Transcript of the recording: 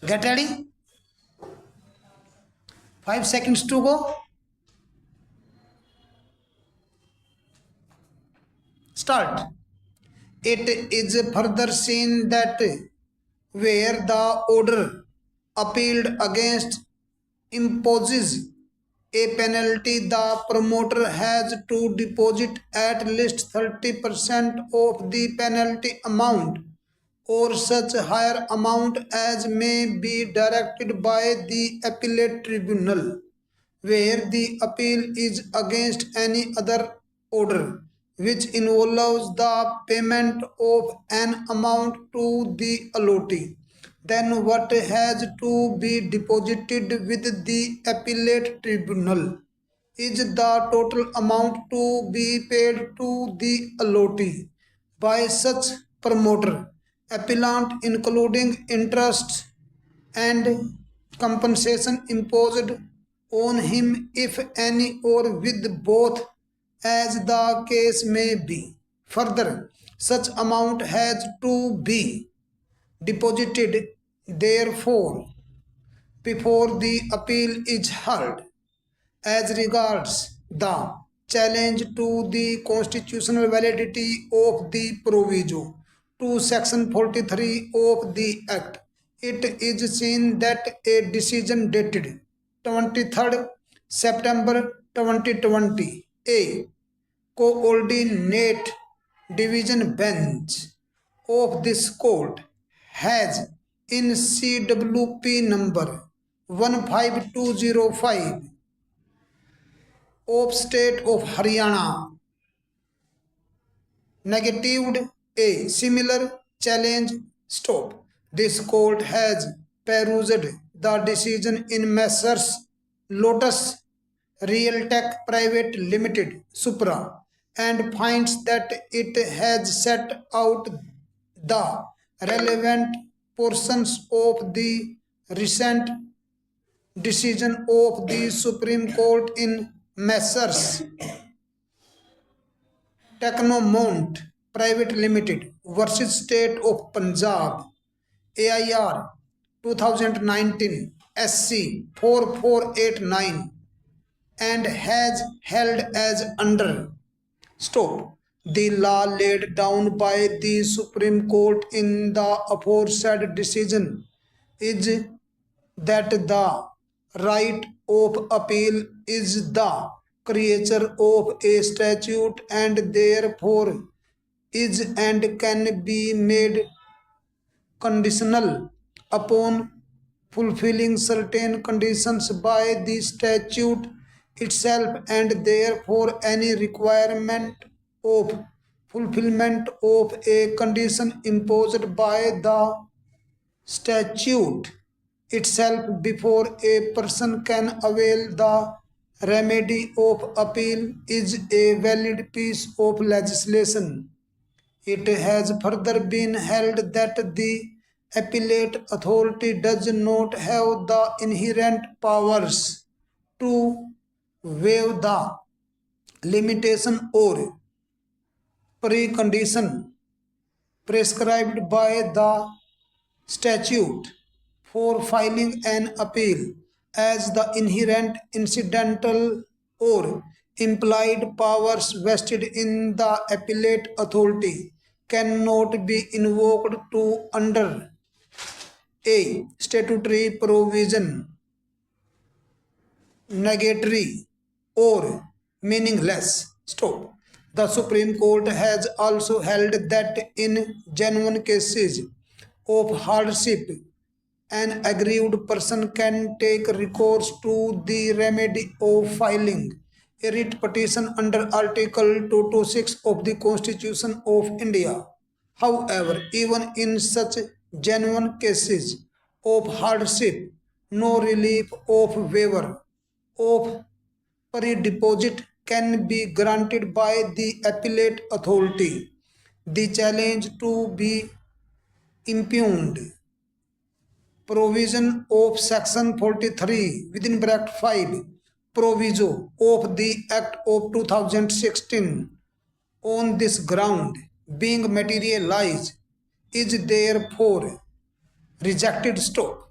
Get ready. 5 seconds to go. Start. It is further seen that where the order appealed against imposes a penalty, the promoter has to deposit at least 30% of the penalty amount or such higher amount as may be directed by the appellate tribunal. Where the appeal is against any other order which involves the payment of an amount to the allotee, then what has to be deposited with the appellate tribunal is the total amount to be paid to the allotee by such promoter, appellant, including interest and compensation imposed on him if any or with both as the case may be. Further, such amount has to be deposited therefore before the appeal is heard. As regards the challenge to the constitutional validity of the proviso to section 43 of the act, it is seen that a decision dated 23rd September 2020, a coordinate division bench of this court has in CWP number 15205 of state of Haryana negatived a similar challenge. Stop. This court has perused the decision in Messrs. Lotus Realtech Private Limited Supra and finds that it has set out the relevant portions of the recent decision of the Supreme Court in Messrs. Technomont Private Limited versus State of Punjab AIR 2019 SC 4489 and has held as under. Stop. The law laid down by the Supreme Court in the aforesaid decision is that the right of appeal is the creature of a statute and therefore is and can be made conditional upon fulfilling certain conditions by the statute itself, and therefore any requirement of fulfillment of a condition imposed by the statute itself before a person can avail the remedy of appeal is a valid piece of legislation. It has further been held that the appellate authority does not have the inherent powers to waive the limitation or precondition prescribed by the statute for filing an appeal, as the inherent, incidental, or implied powers vested in the appellate authority cannot be invoked to under a statutory provision negatory or meaningless. Stop. The Supreme Court has also held that in genuine cases of hardship, an aggrieved person can take recourse to the remedy of filing a writ petition under Article 226 of the Constitution of India. However, even in such genuine cases of hardship, no relief of waiver of pre-deposit can be granted by the appellate authority. The challenge to be impugned provision of section 43 within bracket 5 proviso of the Act of 2016 on this ground being materialized is therefore rejected. Stop.